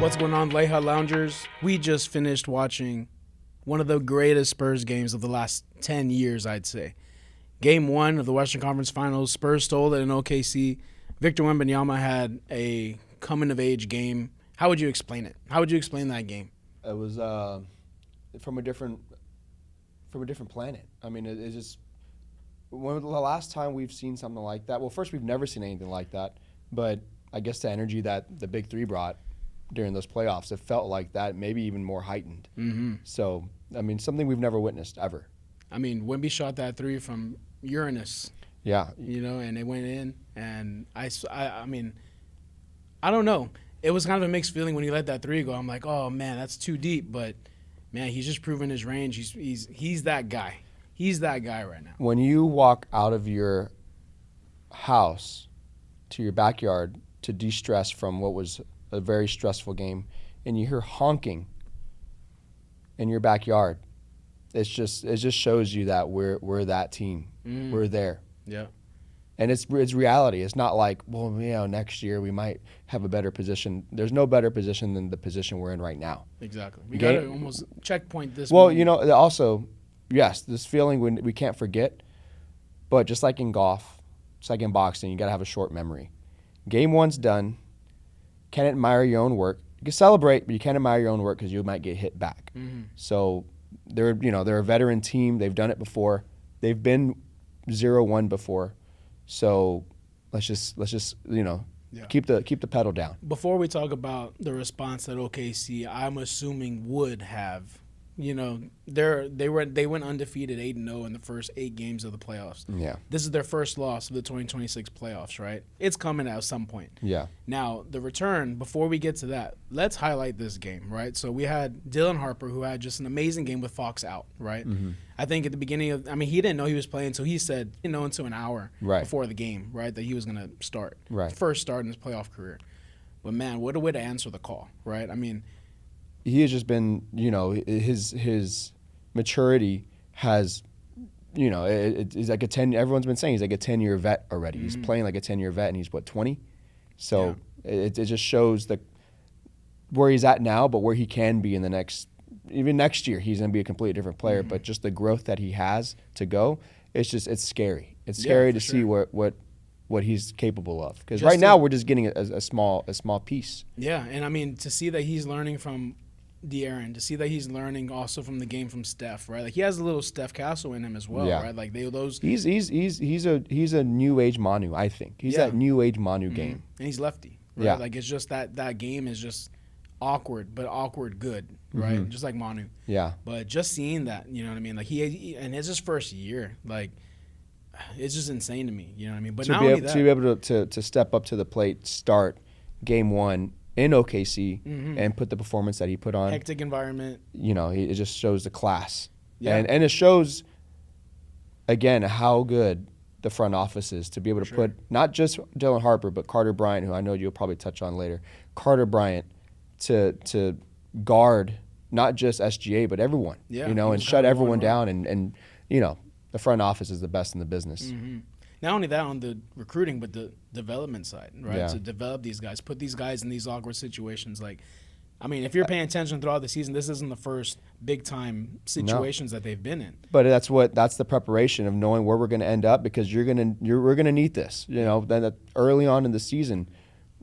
What's going on, Leija Loungers? We just finished watching one of the greatest Spurs games of the last 10 years, I'd say. Game 1 of the Western Conference Finals, Spurs stole it in OKC. Victor Wembanyama had a coming-of-age game. How would you explain it? How would you explain that game? It was from a different planet. I mean, it's just when the last time we've seen something like that. Well, first, we've never seen anything like that. But I guess the energy that the Big Three brought during those playoffs, it felt like that, maybe even more heightened. Mm-hmm. So, I mean, something we've never witnessed ever. I mean, Wemby shot that three from Uranus. Yeah. You know, and it went in. And I mean, I don't know. It was kind of a mixed feeling when he let that three go. I'm like, oh, man, that's too deep. But, man, he's just proven his range. He's that guy. He's that guy right now. When you walk out of your house to your backyard to de-stress from what was a very stressful game, and you hear honking in your backyard, it just shows you that we're that team. We're there. Yeah. And it's reality. It's not like, well, you know, next year we might have a better position. There's no better position than the position we're in right now. Exactly. We got to almost checkpoint this. Well, moment. you know, also, yes, this feeling we can't forget, but just like in golf, just like in boxing, you got to have a short memory. Game 1's done. Can't admire your own work. You can celebrate, but you can't admire your own work because you might get hit back. Mm-hmm. So they're a veteran team. They've done it before. They've been 0-1 before. So let's just keep the pedal down. Before we talk about the response that OKC, I'm assuming would have, you know, they went undefeated 8-0 in the first 8 games of the playoffs. Yeah. This is their first loss of the 2026 playoffs, right? It's coming at some point. Yeah. Now, the return, before we get to that, let's highlight this game, right? So we had Dylan Harper, who had just an amazing game with Fox out, right? Mm-hmm. I think at the beginning he didn't know he was playing, so he said, until an hour before the game, right, that he was going to start. Right. First start in his playoff career. But, man, what a way to answer the call, right? I mean, he has just been, you know, his maturity has, you know, it's like everyone's been saying he's like a 10-year vet already. Mm-hmm. He's playing like a 10-year vet, and he's, 20? So it just shows where he's at now, but where he can be in the even next year, he's going to be a completely different player. Mm-hmm. But just the growth that he has to go, it's scary. It's scary to see what he's capable of. Because right now we're just getting a small piece. Yeah, and I mean, to see that he's learning from De'Aaron, to see that he's learning also from the game from Steph, right? Like, he has a little Steph Castle in him as well, right? Like, he's a new age Manu, I think. He's that new age Manu game. And he's lefty, right? Yeah. Like, it's just that game is just awkward, but awkward good, right? Mm-hmm. Just like Manu. Yeah. But just seeing that, you know what I mean? Like, and it's his first year, like, it's just insane to me, you know what I mean? But to be able to step up to the plate, start game 1 in OKC, and put the performance that he put on. Hectic environment. You know, it just shows the class. Yeah. And it shows, again, how good the front office is to be able to put not just Dylan Harper, but Carter Bryant, who I know you'll probably touch on later. Carter Bryant to guard not just SGA, but everyone, you know, and shut everyone down. And, you know, the front office is the best in the business. Mm-hmm. Not only that on the recruiting, but the development side, right? Yeah. To develop these guys, put these guys in these awkward situations. Like, I mean, if you're paying attention throughout the season, this isn't the first big-time situations that they've been in. But that's the preparation of knowing where we're going to end up, because we're going to need this. You know, then early on in the season,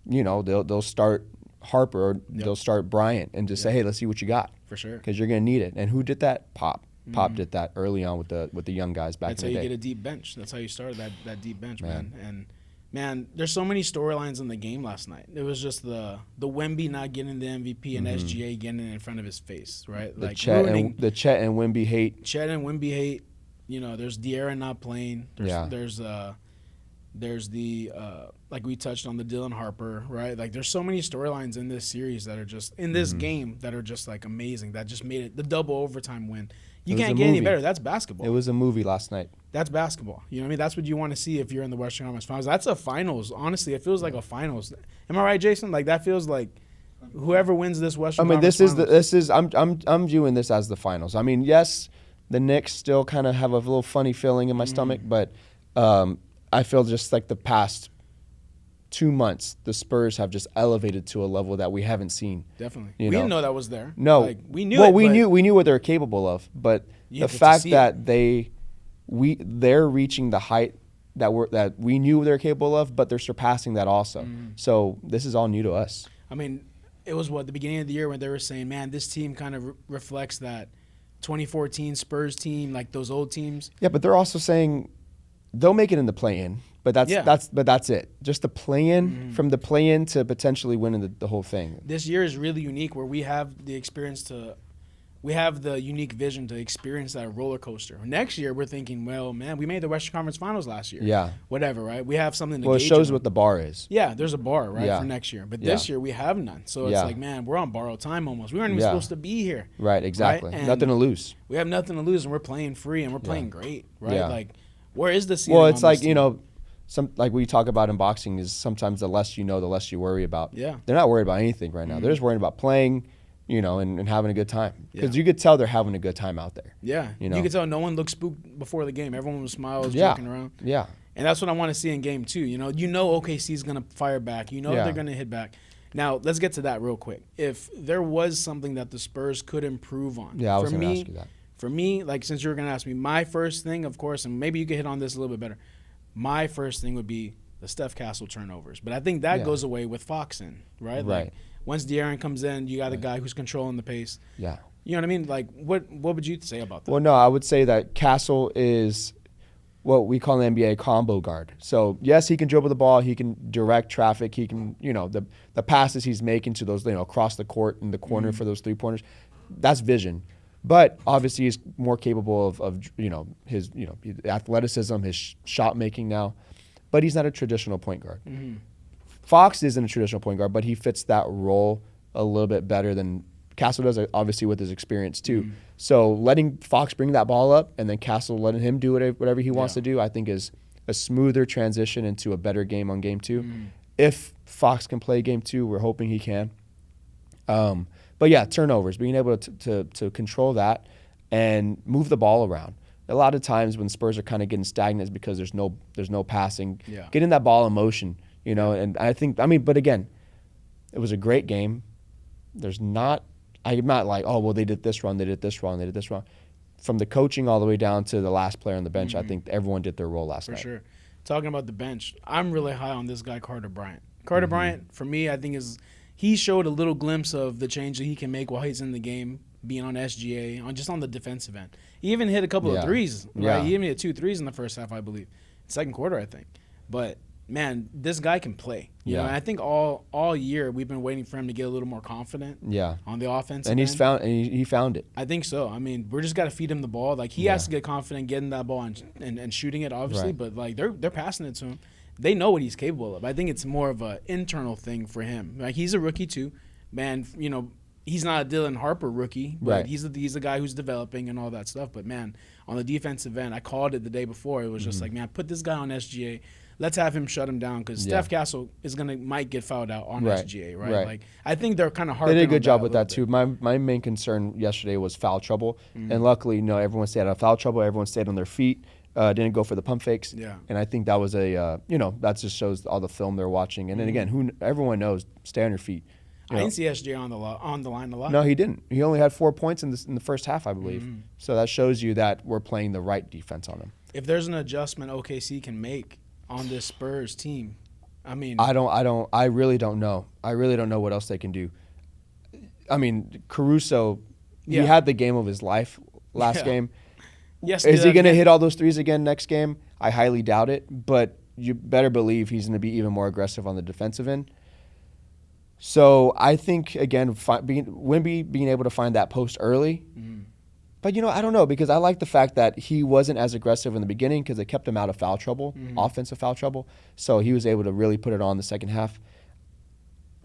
you know, they'll start Harper or they'll start Bryant and just say, hey, let's see what you got. For sure. Because you're going to need it. And who did that? Pop did that early on with the young guys back in the day. That's how you get a deep bench. That's how you started that deep bench, man. And, man, there's so many storylines in the game last night. It was just the Wemby not getting the MVP and SGA getting it in front of his face, right? The Chet and Wemby hate. Chet and Wemby hate. You know, there's De'Aaron not playing. There's the like we touched on, the Dylan Harper, right? Like, there's so many storylines in this series that are just in this game that are just like amazing. That just made it the double overtime win. You can't get any better. That's basketball. It was a movie last night. That's basketball. You know what I mean? That's what you want to see if you're in the Western Conference Finals. That's a finals. Honestly, it feels like a finals. Am I right, Jason? Like, that feels like whoever wins this Western Conference Finals. I'm viewing this as the finals. I mean, yes, the Knicks still kind of have a little funny feeling in my stomach, but I feel just like the past 2 months, the Spurs have just elevated to a level that we haven't seen. Definitely. You We know? didn't know that was there. No, Like, we knew well, it. we knew what they're capable of, but You the get to fact see that they're reaching the height that we knew they're capable of, but they're surpassing that also. So this is all new to us. I mean, it was the beginning of the year when they were saying, man, this team kind of reflects that 2014 Spurs team, like those old teams. Yeah, but they're also saying they'll make it in the play-in, but that's it. Just the play-in, from the play-in to potentially winning the whole thing. This year is really unique where we have the unique vision to experience that roller coaster. Next year, we're thinking, well, man, we made the Western Conference Finals last year. Yeah. Whatever, right? We have something to Well, it gauge shows on. what the bar is. Yeah, there's a bar, right, Yeah. for next year. But this year, we have none. So it's Yeah. like, man, we're on borrowed time almost. We weren't even Yeah. supposed to be here. Right, exactly. Right? And Nothing to lose. we have nothing to lose, and we're playing free, and we're playing great, right? Yeah. Like, where is the ceiling? Well, it's on like, this team? some like we talk about in boxing is sometimes the less you know, the less you worry about. Yeah. They're not worried about anything right now. They're just worried about playing, and having a good time. Because Yeah. you could tell they're having a good time out there. Yeah. You know? You could tell no one looked spooked before the game. Everyone was smiles, Yeah. joking around. Yeah. And that's what I want to see in game 2. You know OKC is going to fire back. You know Yeah. they're going to hit back. Now, let's get to that real quick. If there was something that the Spurs could improve on. Yeah, I was for going to me, ask you that. For me, like since you were going to ask me, my first thing, of course, and maybe you could hit on this a little bit better. My first thing would be the Steph Castle turnovers. But I think that goes away with Fox in, right? Right. Like once De'Aaron comes in, you got a guy who's controlling the pace. Yeah. You know what I mean? Like what would you say about that? Well, no, I would say that Castle is what we call in the NBA a combo guard. So, yes, he can dribble the ball. He can direct traffic. He can, the passes he's making to those, across the court in the corner for those three-pointers, that's vision. But obviously he's more capable of his athleticism, his shot making now. But he's not a traditional point guard. Fox isn't a traditional point guard, but he fits that role a little bit better than Castle does, obviously with his experience too. So letting Fox bring that ball up and then Castle letting him do whatever he wants to do, I think is a smoother transition into a better game on game 2. If Fox can play game 2, we're hoping he can. But yeah, turnovers, being able to control that and move the ball around. A lot of times when Spurs are kind of getting stagnant is because there's no passing. Yeah. Getting that ball in motion, and but again, it was a great game. I'm not like, oh, well, they did this wrong, they did this wrong, they did this wrong. From the coaching all the way down to the last player on the bench, I think everyone did their role last night. For sure. Talking about the bench, I'm really high on this guy, Carter Bryant. Carter Bryant, for me, I think he showed a little glimpse of the change that he can make while he's in the game, being on SGA, just on the defensive end. He even hit a couple of threes, right? Yeah. He even hit 2 threes in the first half, I believe. Second quarter, I think. But, man, this guy can play. You know, and I think all year we've been waiting for him to get a little more confident on the offensive And end. he found it. I think so. I mean, we're just got to feed him the ball. Like, he has to get confident getting that ball and shooting it, obviously. Right. But, like, they're passing it to him. They know what he's capable of. I think it's more of an internal thing for him. Like, he's a rookie, too. Man, he's not a Dylan Harper rookie. But Right. he's a guy who's developing and all that stuff. But, man, on the defensive end, I called it the day before. It was just like, man, put this guy on SGA. Let's have him shut him down because Steph Castle might get fouled out on SGA, right? Like, I think they're kind of hard. They did a good job with that too. My main concern yesterday was foul trouble, and luckily, everyone stayed out of foul trouble. Everyone stayed on their feet, didn't go for the pump fakes. Yeah. And I think that was that just shows all the film they're watching. And then again, everyone knows, stay on your feet. I didn't see SGA on the line a lot. No, he didn't. He only had 4 points in the first half, I believe. So that shows you that we're playing the right defense on him. If there's an adjustment OKC can make on this Spurs team, I mean, I really don't know. I really don't know what else they can do. I mean, Caruso, he had the game of his life last game. Yes, is he going to hit all those threes again next game? I highly doubt it, but you better believe he's going to be even more aggressive on the defensive end. So I think, again, Wemby being able to find that post early. But, I don't know, because I like the fact that he wasn't as aggressive in the beginning because it kept him out of foul trouble, offensive foul trouble. So he was able to really put it on the second half.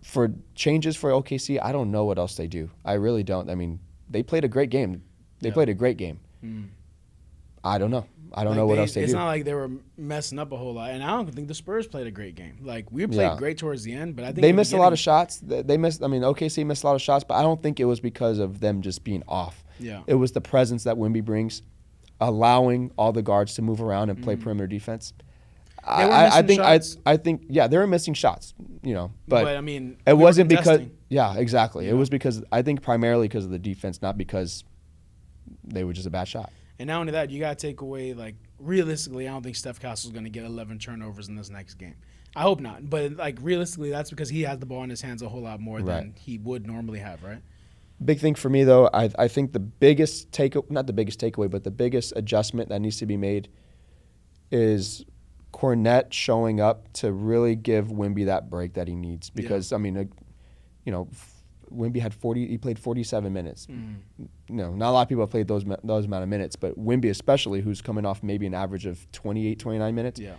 For changes for OKC, I don't know what else they do. I really don't. I mean, they played a great game. They played a great game. I don't know. I don't know what else they do. It's not like they were messing up a whole lot. And I don't think the Spurs played a great game. Like, we played great towards the end, but I think they missed a lot of shots. OKC missed a lot of shots, but I don't think it was because of them just being off. Yeah. It was the presence that Wemby brings, allowing all the guards to move around and play perimeter defense. They were missing shots. I think yeah, they were missing shots, but I mean, it wasn't because exactly. Yeah. It was because I think primarily because of the defense, not because they were just a bad shot. And not only that, you got to take away, like, realistically, I don't think Steph Castle's going to get 11 turnovers in this next game. I hope not. But, like, realistically, that's because he has the ball in his hands a whole lot more than he would normally have, right? Big thing for me, though, I think the biggest not the biggest takeaway, but the biggest adjustment that needs to be made is Cornette showing up to really give Wemby that break that he needs. Because, I mean, Wemby had he played 47 minutes. Not a lot of people have played those amount of minutes, but Wemby especially, who's coming off maybe an average of 28, 29 minutes. Yeah.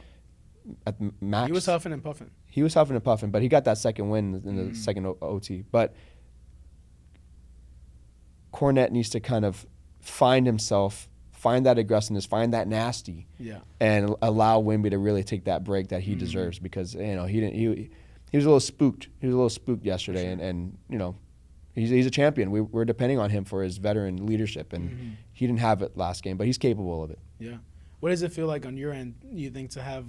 At max. He was huffing and puffing. He was huffing and puffing, but he got that second win in the second OT. But Cornette needs to kind of find himself, find that aggressiveness, find that nasty, and allow Wemby to really take that break that he deserves, because he was a little spooked. He was a little spooked yesterday, and he's a champion. We're depending on him for his veteran leadership, and he didn't have it last game, but he's capable of it. Yeah. What does it feel like on your end, you think, to have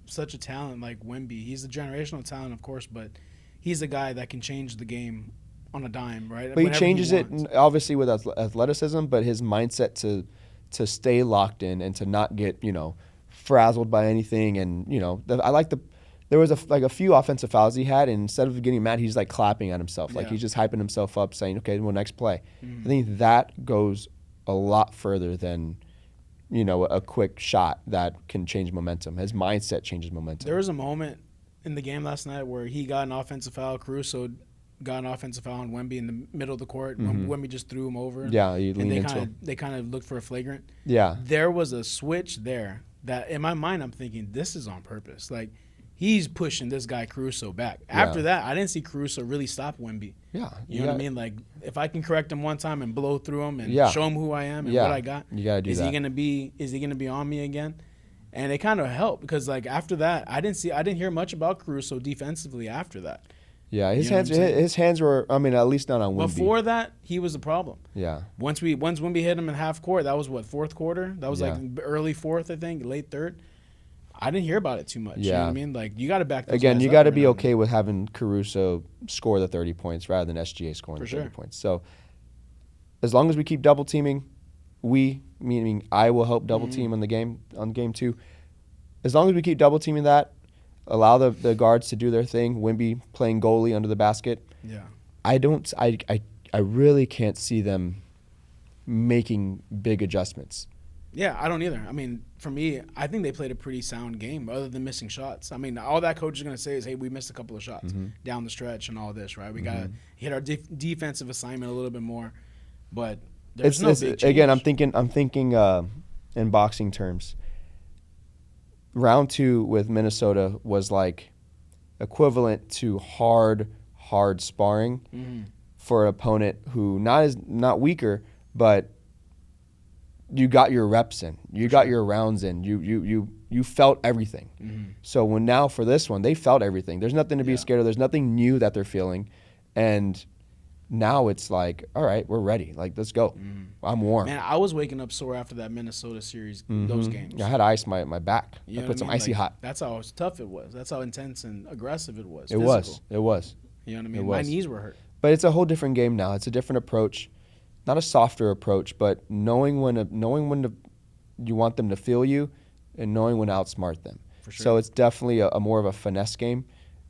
such a talent like Wemby? He's a generational talent, of course, but he's a guy that can change the game on a dime, right? But he changes it obviously with athleticism, but his mindset to stay locked in and to not get frazzled by anything. And there was a few offensive fouls he had, and instead of getting mad, he's like clapping at himself, like he's just hyping himself up, saying, "Okay, well, next play." I think that goes a lot further than a quick shot that can change momentum. His mindset changes momentum. There was a moment in the game last night where he got an offensive foul. Caruso got an offensive foul on Wemby in the middle of the court. Wemby just threw him over. Yeah, he and leaned into him. They kind of looked for a flagrant. Yeah. There was a switch there that, in my mind, I'm thinking, this is on purpose. Like, he's pushing this guy Caruso back. After that, I didn't see Caruso really stop Wemby. Yeah. You know what I mean? Like, if I can correct him one time and blow through him and show him who I am and what I got, you gotta do that. Is he gonna be on me again? And it kind of helped, because, like, after that, I didn't hear much about Caruso defensively after that. Yeah, his hands were, I mean, at least not on Wemby. Before that, he was the problem. Yeah. Once Wemby hit him in half court, that was what, fourth quarter? That was like early fourth, I think, late third. I didn't hear about it too much. You know what I mean? Like, you got to back those Again, guys you up got to be okay with having Caruso score the 30 points rather than SGA scoring the 30 points. So as long as we keep double teaming, meaning I will help double team on game 2. As long as we keep double teaming that, allow the guards to do their thing, Wemby playing goalie under the basket. Yeah. I really can't see them making big adjustments. Yeah, I don't either. I mean, for me, I think they played a pretty sound game other than missing shots. I mean, all that coach is going to say is, hey, we missed a couple of shots down the stretch and all this, right? We got to hit our defensive assignment a little bit more. But there's no big change. Again, I'm thinking in boxing terms. Round 2 with Minnesota was like equivalent to hard sparring for an opponent who not weaker, but you got your reps in, you got your rounds in, you felt everything. So now for this one, they felt everything. There's nothing to be scared of. There's nothing new that they're feeling, and now it's like, all right, we're ready. Like, let's go. I'm warm. Man, I was waking up sore after that Minnesota series, those games. Yeah, I had to ice my back. You I know put some what I mean? icy hot. That's how tough it was. That's how intense and aggressive it was. It was. You know what I mean? My knees were hurt. But it's a whole different game now. It's a different approach. Not a softer approach, but knowing when you want them to feel you and knowing when to outsmart them. For sure. So it's definitely a more of a finesse game.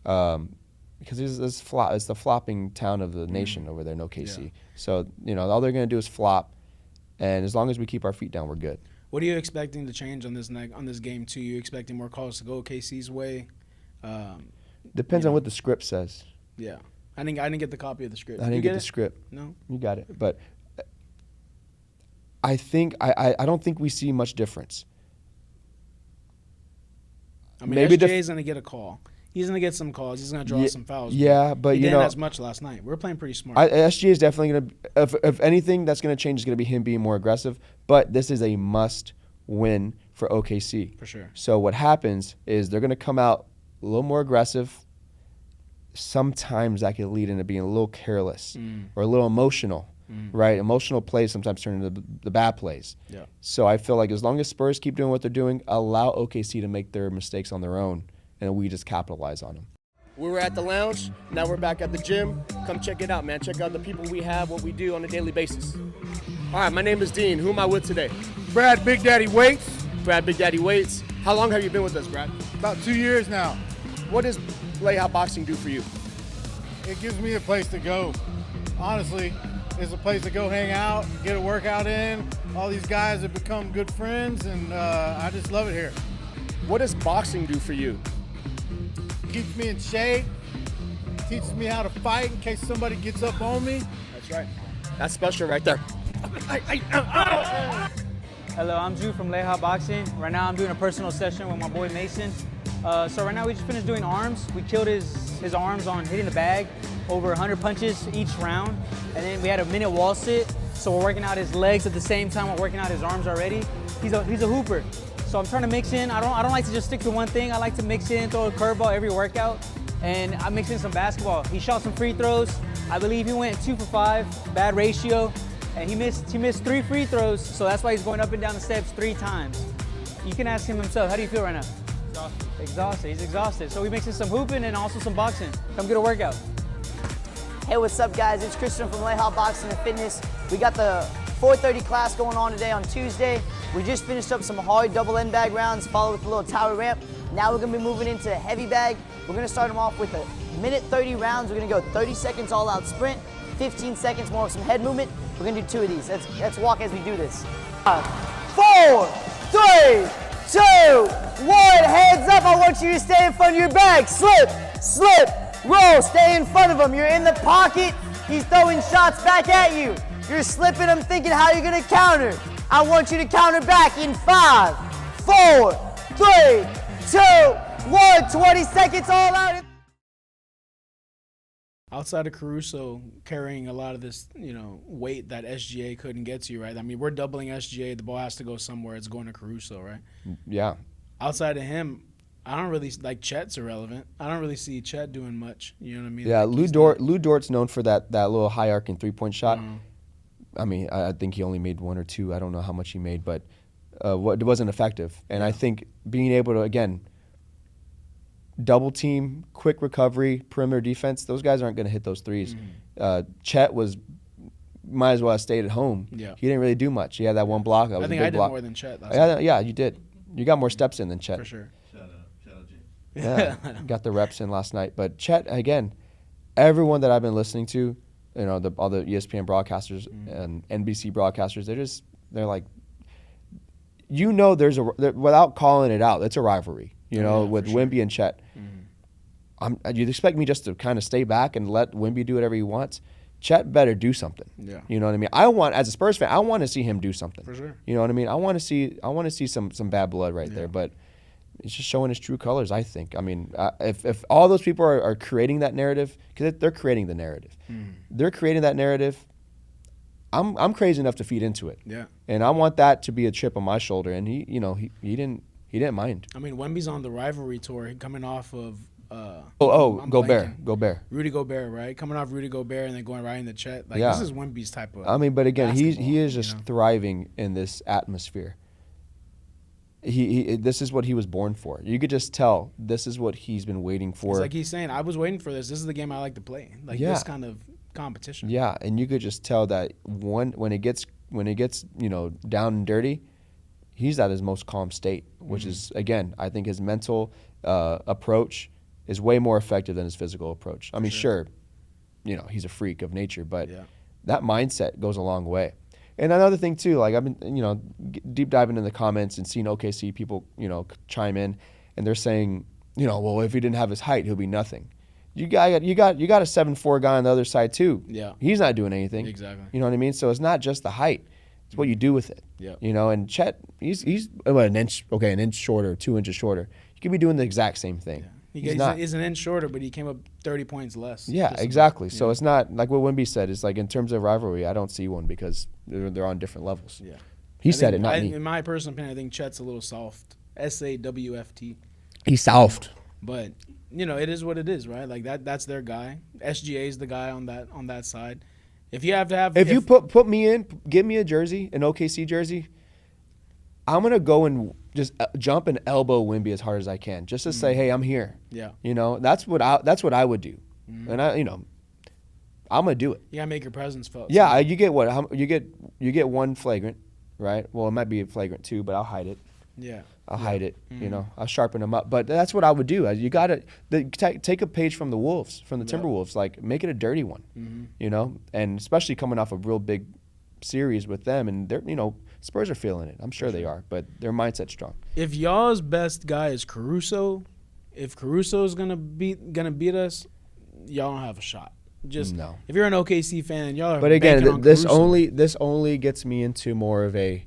Because it's the flopping town of the nation over there in OKC. Yeah. So, all they're going to do is flop, and as long as we keep our feet down, we're good. What are you expecting to change on this game, too? You expecting more calls to go OKC's way? Depends on what the script says. Yeah. I didn't get the copy of the script. I didn't get the script. No? You got it. But I think I don't think we see much difference. I mean, SGA's going to get a call. He's going to get some calls. He's going to draw some fouls. Yeah, but he didn't as much last night. We're playing pretty smart. SGA is definitely going to, if anything that's going to change is going to be him being more aggressive. But this is a must win for OKC. For sure. So what happens is they're going to come out a little more aggressive. Sometimes that can lead into being a little careless or a little emotional. right? Emotional plays sometimes turn into the bad plays. Yeah. So I feel like as long as Spurs keep doing what they're doing, allow OKC to make their mistakes on their own, and we just capitalize on them. We were at the lounge, now we're back at the gym. Come check it out, man. Check out the people we have, what we do on a daily basis. All right, my name is Dean. Who am I with today? Brad Big Daddy Waits. Brad Big Daddy Waits. How long have you been with us, Brad? About 2 years now. What does Leija Boxing do for you? It gives me a place to go. Honestly, it's a place to go hang out, get a workout in. All these guys have become good friends, and I just love it here. What does boxing do for you? Keeps me in shape, teaches me how to fight in case somebody gets up on me. That's right. That's special right there. Hello, I'm Drew from Leija Boxing. Right now I'm doing a personal session with my boy Mason. So right now we just finished doing arms. We killed his arms on hitting the bag, over 100 punches each round. And then we had a minute wall sit. So we're working out his legs at the same time we're working out his arms already. He's a hooper. So I'm trying to mix in. I don't like to just stick to one thing. I like to mix in, throw a curveball every workout. And I mix in some basketball. He shot some free throws. I believe he went 2 for 5, bad ratio. And he missed 3 free throws, so that's why he's going up and down the steps 3 times. You can ask him himself, how do you feel right now? Exhausted, he's exhausted. So we mix in some hooping and also some boxing. Come get a workout. Hey, what's up guys? It's Christian from Leija Boxing and Fitness. We got the 4:30 class going on today on Tuesday. We just finished up some hard double end bag rounds, followed with a little tower ramp. Now we're gonna be moving into heavy bag. We're gonna start them off with a minute 30 rounds. We're gonna go 30 seconds all out sprint, 15 seconds more of some head movement. We're gonna do 2 of these. Let's walk as we do this. 5, 4, 3, 2, 1. Hands up, I want you to stay in front of your bag. Slip, slip, roll, stay in front of him. You're in the pocket, he's throwing shots back at you. You're slipping him thinking how you're gonna counter. I want you to counter back in 5, 4, 3, 2, 1. 20 seconds all out. Outside of Caruso carrying a lot of this, weight that SGA couldn't get to, right? I mean, we're doubling SGA. The ball has to go somewhere. It's going to Caruso, right? Yeah. Outside of him, I don't really like Chet's irrelevant. I don't really see Chet doing much. You know what I mean? Yeah, Like, Lou Dort's known for that little high arcing 3-point shot. I mean, I think he only made 1 or 2. I don't know how much he made, but it wasn't effective. And I think being able to, again, double team, quick recovery, perimeter defense, those guys aren't going to hit those threes. Chet might as well have stayed at home. Yeah. He didn't really do much. He had that one block. That was I think a I big did block. more than Chet last night. Yeah, you did. You got more steps in than Chet. For sure. Shout out, James. Yeah, got the reps in last night. But Chet, again, everyone that I've been listening to, all the ESPN broadcasters and NBC broadcasters, they're like, without calling it out, it's a rivalry. With Wemby and Chet. You'd expect me just to kind of stay back and let Wemby do whatever he wants. Chet better do something. Yeah. You know what I mean? As a Spurs fan, I want to see him do something. For sure. You know what I mean? I want to see some bad blood right there, but it's just showing his true colors, I think. I mean, if all those people are creating that narrative, because they're creating the narrative. They're creating that narrative. I'm crazy enough to feed into it. Yeah. And I want that to be a chip on my shoulder, and he didn't mind. I mean, Wemby's on the rivalry tour, coming off of Gobert. Rudy Gobert, right? Coming off Rudy Gobert and then going right into Chet. Like, Yeah. this is Wemby's type of I mean, but again, he basketball, is just thriving in this atmosphere. This is what he was born for. You could just tell this is what he's been waiting for. It's like he's saying, I was waiting for this. This is the game I like to play. Like, this kind of competition. Yeah, and you could just tell that when it gets down and dirty, he's at his most calm state, which is, again, I think his mental approach is way more effective than his physical approach. I mean, sure, he's a freak of nature, but that mindset goes a long way. And another thing too, like I've been, deep diving in the comments and seeing OKC people, chime in, and they're saying, well, if he didn't have his height, he'll be nothing. You got a 7'4" guy on the other side too. Yeah. He's not doing anything. Exactly. You know what I mean? So it's not just the height. It's what you do with it. Yeah. And Chet, he's an inch shorter, 2 inches shorter. He could be doing the exact same thing. Yeah. He's an inch shorter, but he came up 30 points less. Yeah, exactly. So it's not like what Wemby said. It's like in terms of rivalry, I don't see one because they're on different levels. Yeah. He said it, not me. In my personal opinion, I think Chet's a little soft. SAWFT. He's soft. But it is what it is, right? Like that's their guy. SGA's the guy on that side, If you have to have, If you put me in, give me a jersey, an OKC jersey, I'm gonna go and just jump and elbow Wemby as hard as I can, just to say, hey, I'm here. Yeah. You know, that's what I would do, and I'm gonna do it. you gotta make your presence felt. Yeah, you get what? You get one flagrant, right? Well, it might be a flagrant 2, but I'll hide it. Yeah. I'll hide it. You know, I'll sharpen them up. But that's what I would do. You gotta take a page from the Wolves, from the Timberwolves. Like, make it a dirty one. You know, and especially coming off a real big series with them, and they're Spurs are feeling it. I'm sure they are, but their mindset's strong. If y'all's best guy is Caruso, if Caruso's gonna beat us, y'all don't have a shot. Just No. If you're an OKC fan, y'all are. But banking again, on this Caruso. only gets me into more of a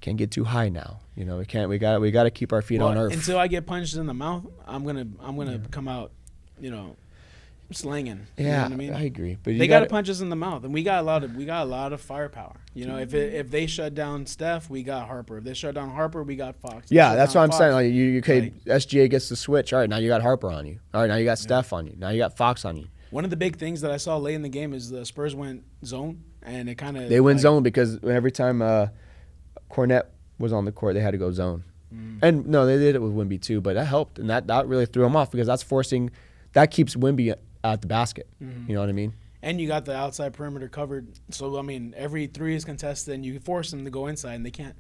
can't get too high now. You know, we can't. We got to keep our feet on earth. Until I get punched in the mouth, I'm gonna come out, slanging. Yeah, you know what I mean. I agree. But They got to punch us in the mouth, and we got a lot of firepower. You know, if they shut down Steph, we got Harper. If they shut down Harper, we got Fox. Yeah, that's what I'm saying. Like SGA gets the switch. All right, now you got Harper on you. All right, now you got Steph on you. Now you got Fox on you. One of the big things that I saw late in the game is the Spurs went zone, and it kind of They went zone because every time Cornette was on the court, they had to go zone. And no, they did it with Wemby too, but that helped, and that really threw them off because that keeps Wemby at the basket. You know what I mean? And you got the outside perimeter covered. So, I mean, every 3 is contested, and you force them to go inside, and they can't.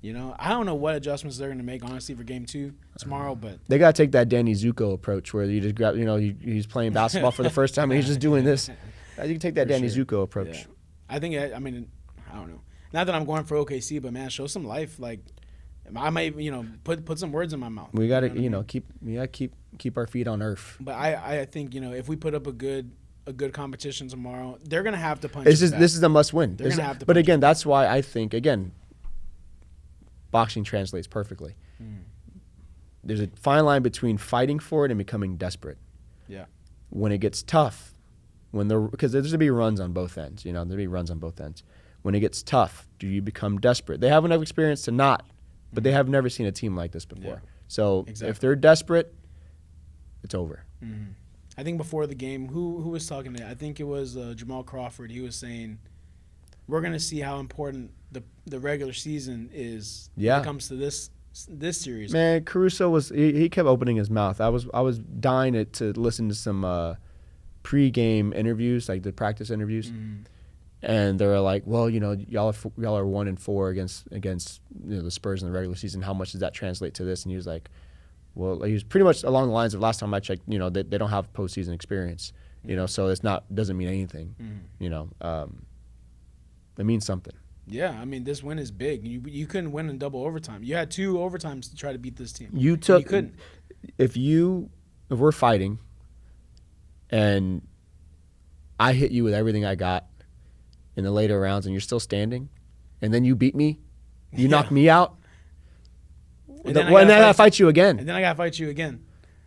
You know, I don't know what adjustments they're going to make, honestly, for Game 2 tomorrow. But they got to take that Danny Zuko approach where you just grab, he's playing basketball for the first time, and he's just doing this. You can take that Danny Zuko approach. Yeah. I think, I don't know. Not that I'm going for OKC, but, man, show some life. Like, I might, put some words in my mouth. We got to, keep our feet on earth. But I think, if we put up a good competition tomorrow, they're going to have to punch This us back. is a must win. They're gonna have to but punch again, that's why I think, boxing translates perfectly. There's a fine line between fighting for it and becoming desperate. Yeah. When it gets tough, because there's going to be runs on both ends, there'll be runs on both ends. When it gets tough, do you become desperate? They have enough experience to not, but they have never seen a team like this before. Yeah. So Exactly. if they're desperate, it's over. I think before the game, who was talking to? I think it was Jamal Crawford. He was saying, "We're going to see how important the regular season is when it comes to this series." Man, Caruso he kept opening his mouth. I was dying to listen to some pre-game interviews, like the practice interviews, and they were like, "Well, y'all are 1-4 against the Spurs in the regular season. How much does that translate to this?" And he was like, "Well," he was pretty much along the lines of last time I checked. They don't have postseason experience. So it's doesn't mean anything. It means something. Yeah, I mean, this win is big. You couldn't win in double overtime. You had 2 overtimes to try to beat this team. You couldn't. If we're fighting, and I hit you with everything I got in the later rounds, and you're still standing, and then you beat me, you knock me out, and then I gotta fight you again. And then I gotta fight you again.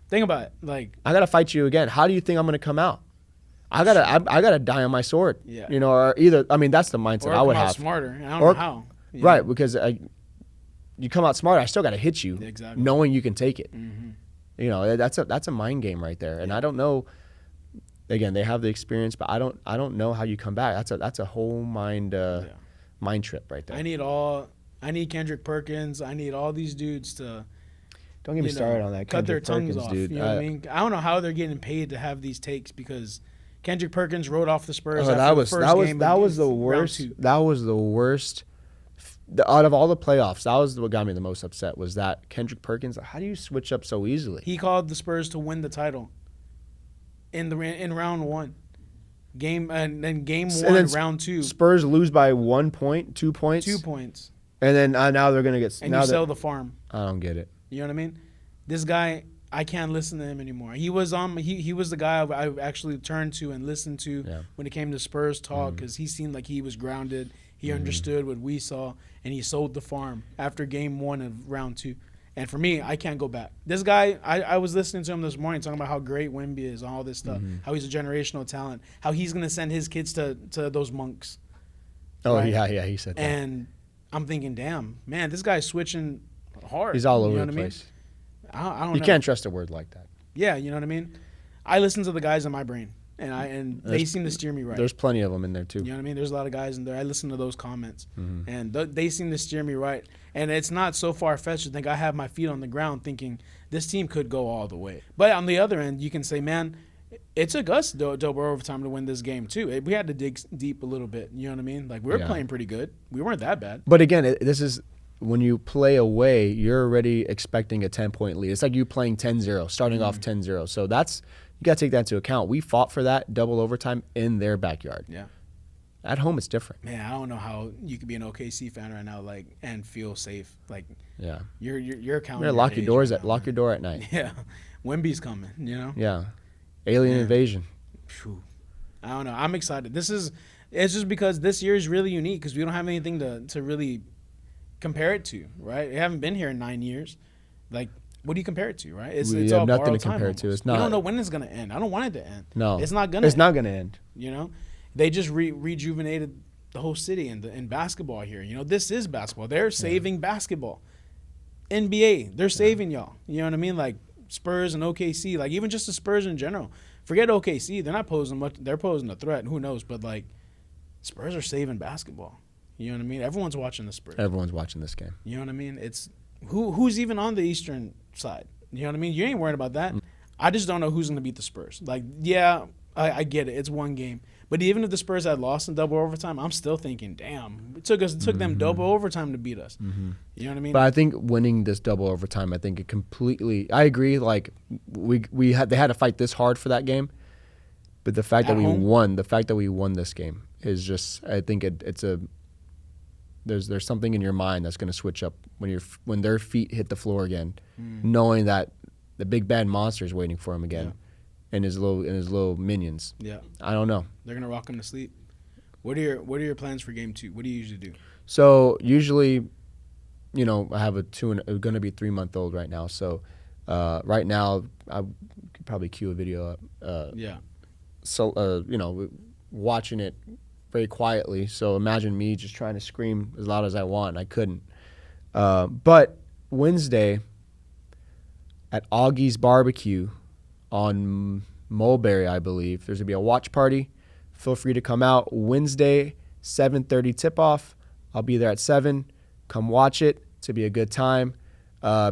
Think about it. Like, I gotta fight you again. How do you think I'm gonna come out? I gotta die on my sword. Yeah. Or either. I mean, that's the mindset I would come out have. smarter. And I don't know how. Right, because you come out smarter. I still gotta hit you, Exactly. knowing you can take it. That's a mind game right there. And I don't know. Again, they have the experience, but I don't know how you come back. That's a whole mind trip right there. I need Kendrick Perkins. I need all these dudes to. Don't get me started on that. Cut their Kendrick tongues Perkins, off. dude. You know what I mean? I don't know how they're getting paid to have these takes because Kendrick Perkins wrote off the Spurs. That was the worst. That was the worst. Out of all the playoffs, that was what got me the most upset. Was that Kendrick Perkins? How do you switch up so easily? He called the Spurs to win the title in round 1. Game 1, round 2. Spurs lose by 1 point, 2 points. 2 points. And then now they're gonna get. And you sell the farm. I don't get it. You know what I mean? This guy, I can't listen to him anymore. He was he was the guy I actually turned to and listened to when it came to Spurs talk because he seemed like he was grounded. He understood what we saw, and he sold the farm after game 1 of round 2. And for me, I can't go back. This guy, I was listening to him this morning talking about how great Wemby is and all this stuff, how he's a generational talent, how he's going to send his kids to those monks. Oh, right? yeah, he said that. And I'm thinking, damn, man, this guy's switching hard. He's all over you know the what place. I mean? I don't You know. can't trust a word like that. Yeah, you know what I mean? I listen to the guys in my brain. and they seem to steer me right. There's plenty of them in there too. You know what I mean? There's a lot of guys in there. I listen to those comments, Mm-hmm. and they seem to steer me right. And it's not so far-fetched to think I have my feet on the ground thinking this team could go all the way. But on the other end, you can say, man, it took us double overtime to win this game too. We had to dig deep a little bit. You know what I mean? Like, we were playing pretty good. We weren't that bad. But again, this is when you play away, you're already expecting a 10-point lead. It's like you playing 10-0, starting off 10-0. So that's you got to take that into account. We fought for that double overtime in their backyard. Yeah. At home, it's different. Man, I don't know how you could be an OKC fan right now, like, and feel safe. Like, Yeah. you're counting. You lock your doors lock your door at night. Yeah, Wemby's coming. You know. Yeah. Alien invasion. Phew. I don't know. I'm excited. It's just because this year is really unique because we don't have anything to really compare it to, right? We haven't been here in 9 years. Like, what do you compare it to, right? It's We all have nothing borrowed to compare time it to. almost. It's not. We don't know when it's gonna end. I don't want it to end. No. It's not gonna. It's end, not gonna end. You know, they just rejuvenated the whole city in basketball here. You know, this is basketball. They're saving basketball. NBA, they're saving y'all. You know what I mean? Like Spurs and OKC, like even just the Spurs in general. Forget OKC, they're not posing much. They're posing a threat. Who knows? But like, Spurs are saving basketball. You know what I mean? Everyone's watching the Spurs. Everyone's watching this game. You know what I mean? It's who's even on the Eastern side. You know what I mean? You ain't worried about that. I just don't know who's going to beat the Spurs. Like, yeah, I get it. It's one game. But even if the Spurs had lost in double overtime, I'm still thinking, damn, it took them double overtime to beat us. You know what I mean? But I think winning this double overtime, I think it completely. I agree. Like they had to fight this hard for that game, but the fact that we won this game is just. I think there's something in your mind that's going to switch up when their feet hit the floor again, knowing that the big bad monster is waiting for him again, and his little minions. Yeah, I don't know. They're gonna rock him to sleep. What are your plans for game 2? What do you usually do? So usually, you know, I have a going to be 3-month-old right now. So right now I could probably cue a video up. So you know, watching it very quietly. So imagine me just trying to scream as loud as I want. I couldn't. But Wednesday at Augie's Barbecue on Mulberry, I believe, there's going to be a watch party. Feel free to come out. Wednesday, 7:30 tip-off. I'll be there at 7. Come watch it. It's going to be a good time.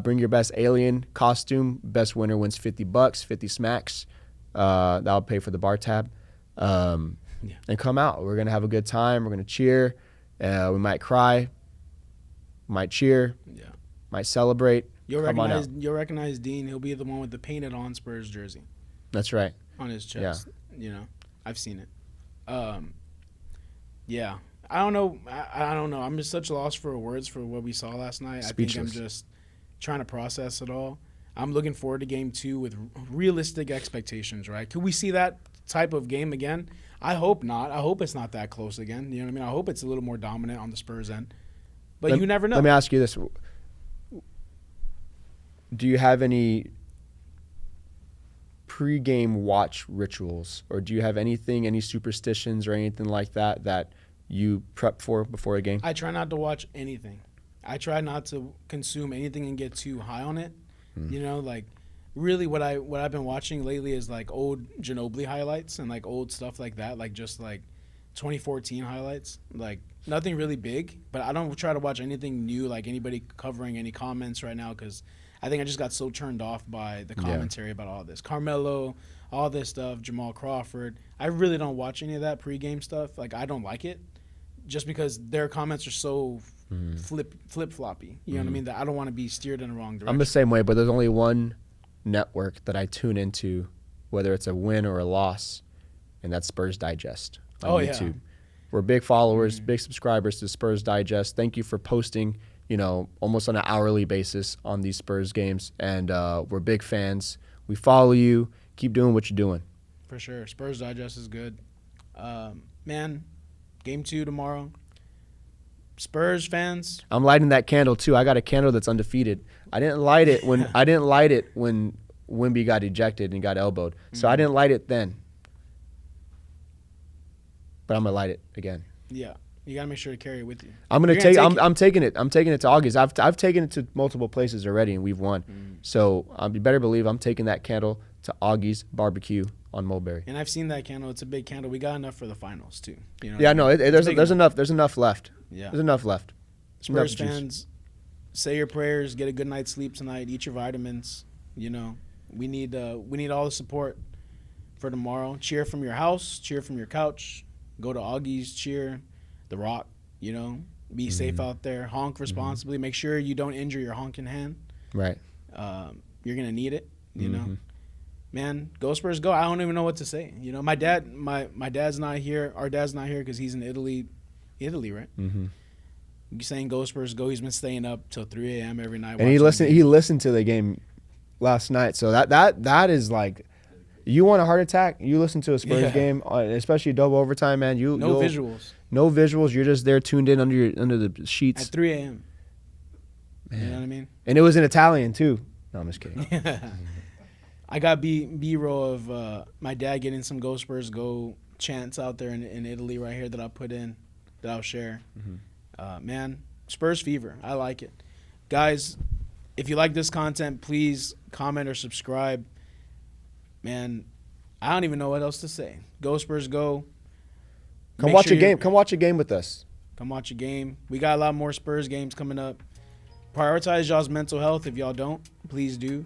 Bring your best alien costume. Best winner wins $50, 50 smacks. That'll pay for the bar tab. And come out. We're going to have a good time. We're going to cheer. We might cry. Might cheer. Yeah. Might celebrate. You'll recognize Dean. He'll be the one with the painted on Spurs jersey. That's right. On his chest. Yeah. You know, I've seen it. Yeah. I don't know. I don't know. I'm just such a loss for words for what we saw last night. Speechless. I think I'm just trying to process it all. I'm looking forward to game 2 with realistic expectations, right? Could we see that type of game again? I hope not. I hope it's not that close again. You know what I mean? I hope it's a little more dominant on the Spurs end. But you never know. Let me ask you this. Do you have any pre-game watch rituals, or do you have any superstitions or anything like that you prep for before a game? I try not to watch anything. I try not to consume anything and get too high on it. You know, like really what I've been watching lately is like old Ginobili highlights and like old stuff like that, like just like 2014 highlights. Like nothing really big, but I don't try to watch anything new, like anybody covering any comments right now, because I think I just got so turned off by the commentary about all this. Carmelo, all this stuff, Jamal Crawford. I really don't watch any of that pregame stuff. Like, I don't like it just because their comments are so flip-floppy. You know what I mean? That I don't want to be steered in the wrong direction. I'm the same way, but there's only one network that I tune into, whether it's a win or a loss, and that's Spurs Digest on YouTube. We're big followers, big subscribers to Spurs Digest. Thank you for posting, you know, almost on an hourly basis on these Spurs games, and we're big fans. We follow you. Keep doing what you're doing. For sure. Spurs Digest is good. Man, game 2 tomorrow. Spurs fans. I'm lighting that candle too. I got a candle that's undefeated. I didn't light it when Wemby got ejected and got elbowed. So I didn't light it then. But I'm gonna light it again. Yeah. You gotta make sure to carry it with you. I'm taking it. I'm taking it to August. I've taken it to multiple places already, and we've won. So you better believe I'm taking that candle to Augie's Barbecue on Mulberry. And I've seen that candle. It's a big candle. We got enough for the finals too. You know what Yeah, I mean? no, It's big there's enough left. Yeah. There's enough left. Spurs Enough juice. fans, say your prayers, get a good night's sleep tonight, eat your vitamins. You know, we need all the support for tomorrow. Cheer from your house, cheer from your couch, go to Augie's, cheer, The Rock. You know, be safe out there. Honk responsibly. Make sure you don't injure your honking hand. Right. You're gonna need it. You know, man, go Spurs go. I don't even know what to say. You know, my dad's not here. Our dad's not here because he's in Italy, right? Mm-hmm. He's saying go Spurs go. He's been staying up till 3 a.m. every night. And he watching the listened. He listened to the game last night. So that is like, you want a heart attack? You listen to a Spurs game, especially double overtime, man. game. No visuals. No visuals. You're just there tuned in under the sheets. At 3 a.m. Man. You know what I mean? And it was in Italian too. No, I'm just kidding. I got B-roll of my dad getting some Go Spurs Go chants out there in Italy right here that I'll put in, that I'll share. Man, Spurs fever. I like it. Guys, if you like this content, please comment or subscribe. Man, I don't even know what else to say. Go Spurs Go. Come Make watch sure a game. Come watch a game with us. Come watch a game. We got a lot more Spurs games coming up. Prioritize y'all's mental health. If y'all don't, please do.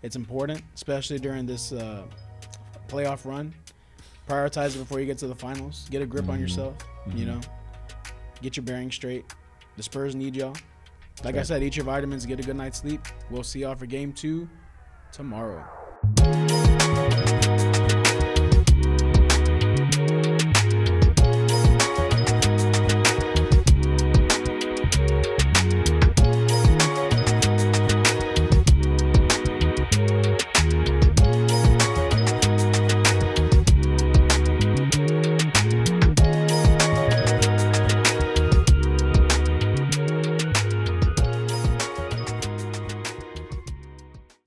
It's important, especially during this playoff run. Prioritize it before you get to the finals. Get a grip on yourself, you know. Get your bearings straight. The Spurs need y'all. Like I said, eat your vitamins, get a good night's sleep. We'll see y'all for game 2 tomorrow.